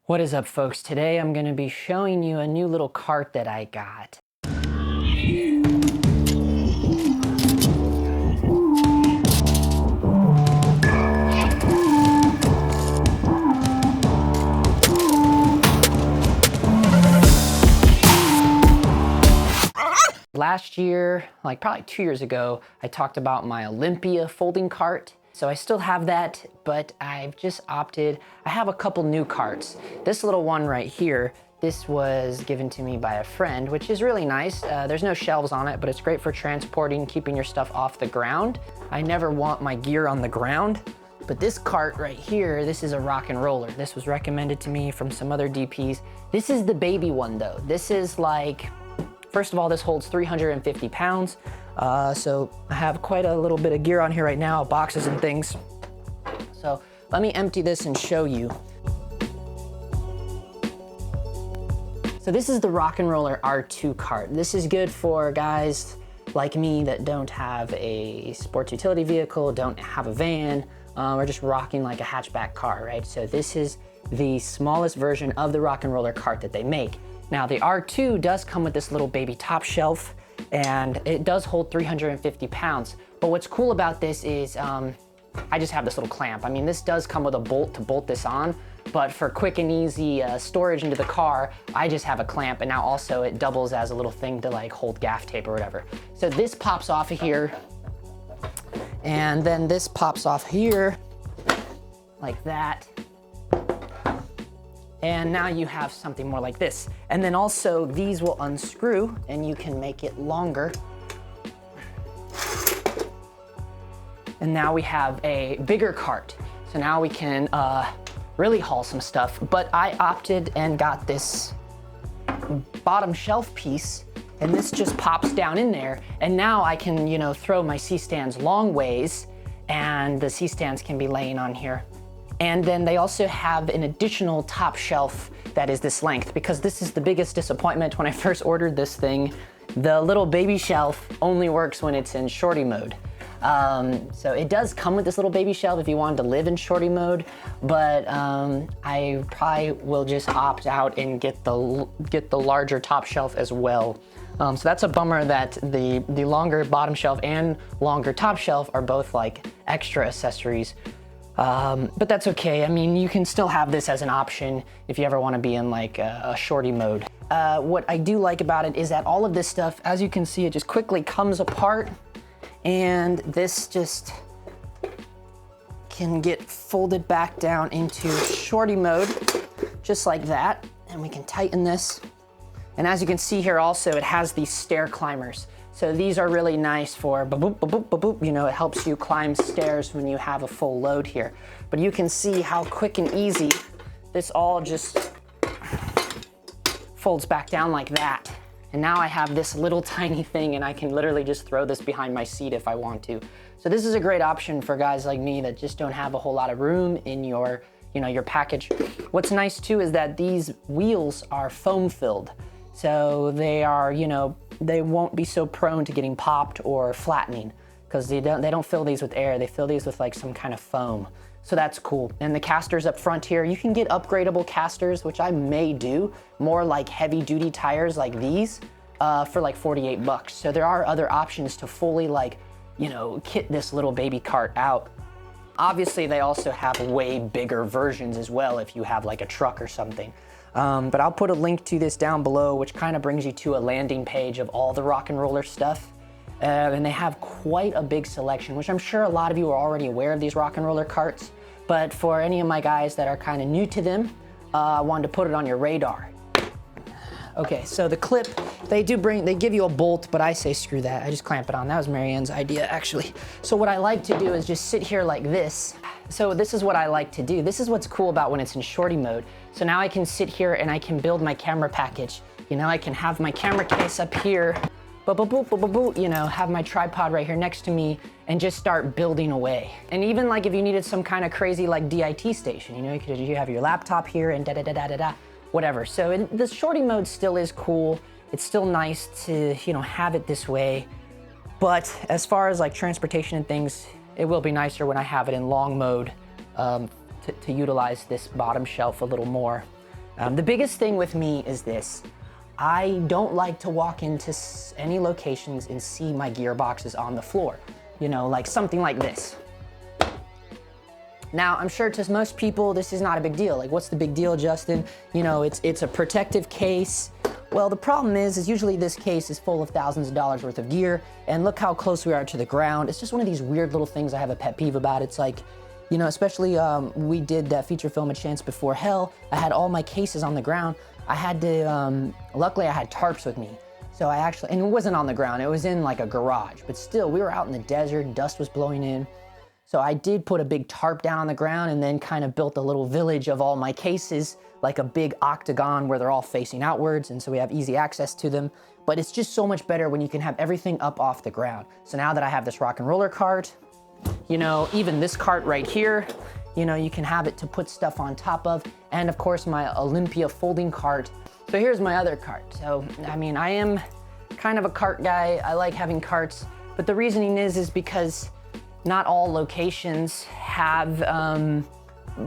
What is up, folks? Today I'm going to be showing you a new little cart that I got. Last year, like probably 2 years ago, I talked about my Olympia folding cart. So I still have that, but I've just opted, I have a couple new carts. This little one right here, this was given to me by a friend, which is really nice. There's no shelves on it, but it's great for transporting, keeping your stuff off the ground. I never want my gear on the ground. But this cart right here, this is a RocknRoller. This was recommended to me from some other DPs. This is the baby one though. This is like, first of all, this holds 350 pounds. So I have quite a little bit of gear on here right now, boxes and things. So let me empty this and show you. So this is the RocknRoller R2 cart. This is good for guys like me that don't have a sports utility vehicle, don't have a van, or just rocking like a hatchback car, right? So this is the smallest version of the RocknRoller cart that they make. Now the R2 does come with this little baby top shelf, and it does hold 350 pounds. But what's cool about this is I just have this little clamp. I mean, this does come with a bolt to bolt this on, but for quick and easy storage into the car, I just have a clamp, and now also it doubles as a little thing to like hold gaff tape or whatever. So this pops off of here, and then this pops off here, like that. And now you have something more like this. And then also these will unscrew and you can make it longer. And now we have a bigger cart. So now we can really haul some stuff. But I opted and got this bottom shelf piece, and this just pops down in there. And now I can, you know, throw my C-stands long ways, and the C-stands can be laying on here. And then they also have an additional top shelf that is this length, because this is the biggest disappointment when I first ordered this thing. The little baby shelf only works when it's in shorty mode. So it does come with this little baby shelf if you wanted to live in shorty mode, but I probably will just opt out and get the larger top shelf as well. So that's a bummer that the longer bottom shelf and longer top shelf are both like extra accessories. But that's okay. I mean, you can still have this as an option if you ever want to be in like a shorty mode. What I do like about it is that all of this stuff, as you can see, it just quickly comes apart, and this just can get folded back down into shorty mode, just like that. And we can tighten this. And as you can see here also, it has these stair climbers. So these are really nice for ba-boop, ba-boop, ba-boop. You know, it helps you climb stairs when you have a full load here. But you can see how quick and easy this all just folds back down like that. And now I have this little tiny thing, and I can literally just throw this behind my seat if I want to. So this is a great option for guys like me that just don't have a whole lot of room in your, you know, your package. What's nice too is that these wheels are foam filled. So they are, you know, they won't be so prone to getting popped or flattening, because they don't fill these with air. They fill these with like some kind of foam. So that's cool. And the casters up front here, you can get upgradable casters, which I may do, more like heavy duty tires like these for like 48 bucks. So there are other options to fully like, you know, kit this little baby cart out. Obviously they also have way bigger versions as well if you have like a truck or something. But I'll put a link to this down below, which kind of brings you to a landing page of all the RocknRoller stuff. And they have quite a big selection, which I'm sure a lot of you are already aware of these RocknRoller carts. But for any of my guys that are kind of new to them, I wanted to put it on your radar. Okay, so the clip, they give you a bolt, but I say screw that. I just clamp it on. That was Marianne's idea, actually. So what I like to do is just sit here like this. So this is what I like to do. This is what's cool about when it's in shorty mode. So now I can sit here and I can build my camera package. You know, I can have my camera case up here, you know, have my tripod right here next to me and just start building away. And even like if you needed some kind of crazy like DIT station, you know, you have your laptop here and da-da-da-da-da-da, whatever. So the shorty mode still is cool. It's still nice to, you know, have it this way. But as far as like transportation and things, it will be nicer when I have it in long mode to utilize this bottom shelf a little more. The biggest thing with me is this. I don't like to walk into any locations and see my gearboxes on the floor. You know, like something like this. Now, I'm sure to most people, this is not a big deal. Like, what's the big deal, Justin? You know, it's a protective case. Well, the problem is usually this case is full of thousands of dollars worth of gear, and look how close we are to the ground. It's just one of these weird little things I have a pet peeve about. It's like, you know, especially we did that feature film A Chance Before Hell. I had all my cases on the ground. I had to, luckily I had tarps with me. So I actually, and it wasn't on the ground, it was in like a garage, but still we were out in the desert, dust was blowing in. So I did put a big tarp down on the ground and then kind of built a little village of all my cases, like a big octagon where they're all facing outwards, and so we have easy access to them. But it's just so much better when you can have everything up off the ground. So now that I have this RocknRoller cart, you know, even this cart right here, you know, you can have it to put stuff on top of, and of course my Olympia folding cart. So here's my other cart. So, I mean, I am kind of a cart guy. I like having carts, but the reasoning is because not all locations have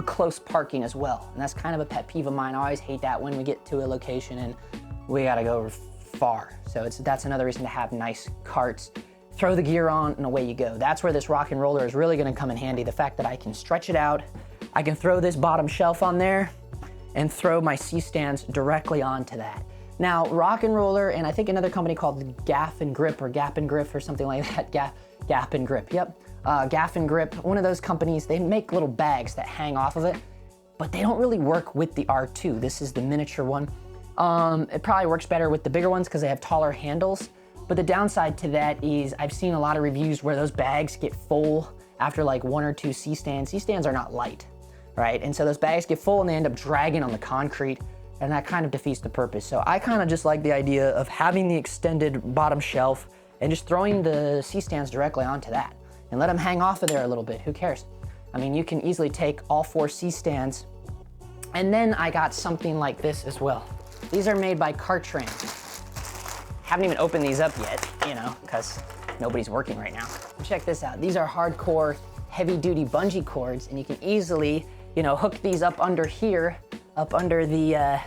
close parking as well. And that's kind of a pet peeve of mine. I always hate that when we get to a location and we gotta go far. So that's another reason to have nice carts. Throw the gear on and away you go. That's where this RocknRoller is really gonna come in handy. The fact that I can stretch it out, I can throw this bottom shelf on there and throw my C-stands directly onto that. Now, RocknRoller, and I think another company called Gaff and Grip or Gap and Grip or something like that, Gap and Grip, yep. Gaff and Grip, one of those companies, they make little bags that hang off of it, but they don't really work with the R2. This is the miniature one. It probably works better with the bigger ones because they have taller handles. But the downside to that is I've seen a lot of reviews where those bags get full after like 1 or 2 C-stands. C-stands are not light, right? And so those bags get full and they end up dragging on the concrete, and that kind of defeats the purpose. So I kind of just like the idea of having the extended bottom shelf and just throwing the C-stands directly onto that and let them hang off of there a little bit. Who cares? I mean, you can easily take all 4 C-stands. And then I got something like this as well. These are made by Cartman. Haven't even opened these up yet, you know, because nobody's working right now. Check this out. These are hardcore, heavy-duty bungee cords, and you can easily, you know, hook these up under here, up under the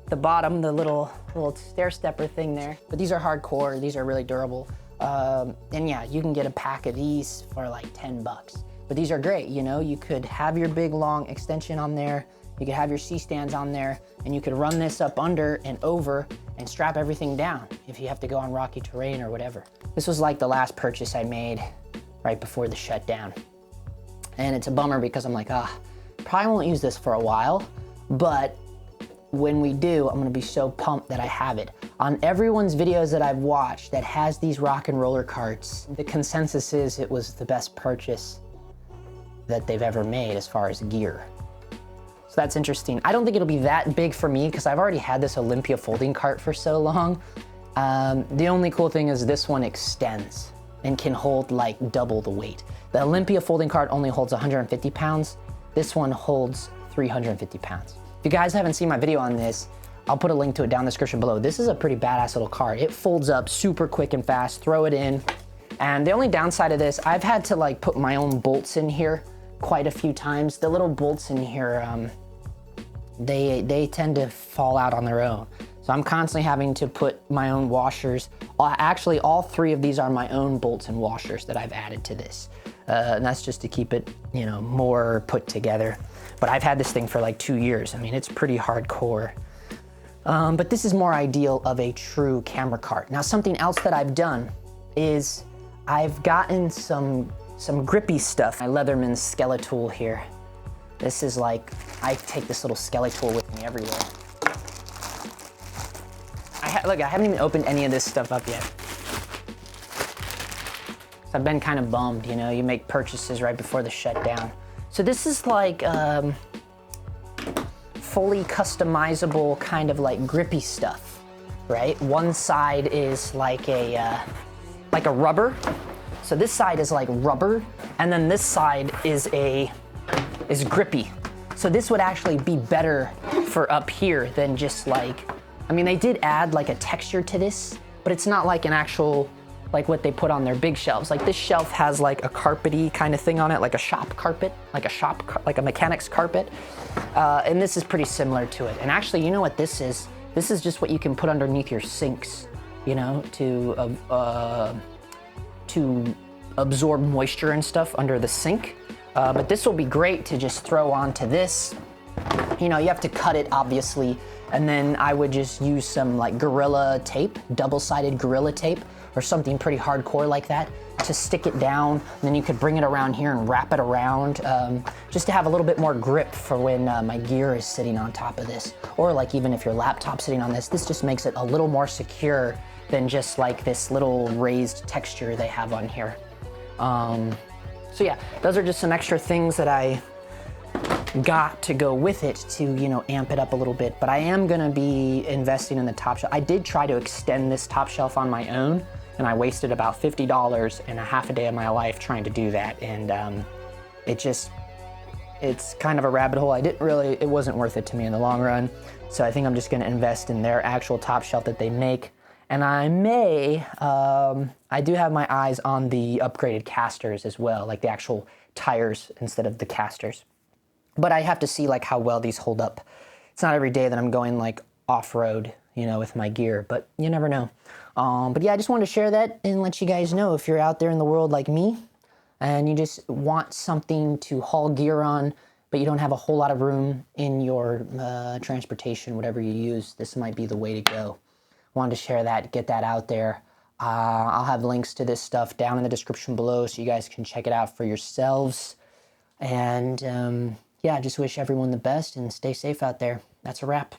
bottom, the little stair stepper thing there. But these are hardcore. These are really durable. And yeah, you can get a pack of these for like 10 bucks. But these are great, you know, you could have your big long extension on there, you could have your C-stands on there, and you could run this up under and over and strap everything down if you have to go on rocky terrain or whatever. This was like the last purchase I made right before the shutdown. And it's a bummer because I'm like, probably won't use this for a while, but when we do, I'm gonna be so pumped that I have it. On everyone's videos that I've watched that has these RocknRoller carts, the consensus is it was the best purchase that they've ever made as far as gear. So that's interesting. I don't think it'll be that big for me because I've already had this Olympia folding cart for so long. The only cool thing is this one extends and can hold like double the weight. The Olympia folding cart only holds 150 pounds. This one holds 350 pounds. If you guys haven't seen my video on this, I'll put a link to it down in the description below. This is a pretty badass little cart. It folds up super quick and fast, throw it in. And the only downside of this, I've had to like put my own bolts in here quite a few times. The little bolts in here, they tend to fall out on their own. So I'm constantly having to put my own washers. Actually, all 3 of these are my own bolts and washers that I've added to this. And that's just to keep it, you know, more put together. But I've had this thing for like 2 years. I mean, it's pretty hardcore. But this is more ideal of a true camera cart. Now, something else that I've done is I've gotten some grippy stuff. My Leatherman Skeletor here. This is like, I take this little Skeletor with me everywhere. Look, I haven't even opened any of this stuff up yet. So I've been kind of bummed, you know, you make purchases right before the shutdown. So this is like fully customizable kind of like grippy stuff, right? One side is like a rubber. So this side is like rubber, and then this side is grippy. So this would actually be better for up here than just like, I mean, they did add like a texture to this, but it's not like an actual like what they put on their big shelves. Like this shelf has like a carpety kind of thing on it, like a shop carpet, like a mechanic's carpet. And this is pretty similar to it. And actually, you know what this is? This is just what you can put underneath your sinks, you know, to absorb moisture and stuff under the sink. But this will be great to just throw onto this. You know, you have to cut it obviously, and then I would just use some like Gorilla tape, double-sided Gorilla tape, or something pretty hardcore like that to stick it down. And then you could bring it around here and wrap it around, just to have a little bit more grip for when my gear is sitting on top of this. Or like even if your laptop's sitting on this just makes it a little more secure than just like this little raised texture they have on here. So yeah, those are just some extra things that I got to go with it to, you know, amp it up a little bit. But I am gonna be investing in the top shelf. I did try to extend this top shelf on my own, and I wasted about $50 and a half a day of my life trying to do that. And it's kind of a rabbit hole. It wasn't worth it to me in the long run. So I think I'm just gonna invest in their actual top shelf that they make. And I do have my eyes on the upgraded casters as well, like the actual tires instead of the casters. But I have to see like how well these hold up. It's not every day that I'm going like off-road, you know, with my gear, but you never know. But yeah, I just wanted to share that and let you guys know if you're out there in the world like me and you just want something to haul gear on, but you don't have a whole lot of room in your transportation, whatever you use, this might be the way to go. Wanted to share that, get that out there. I'll have links to this stuff down in the description below so you guys can check it out for yourselves. And yeah, I just wish everyone the best and stay safe out there. That's a wrap.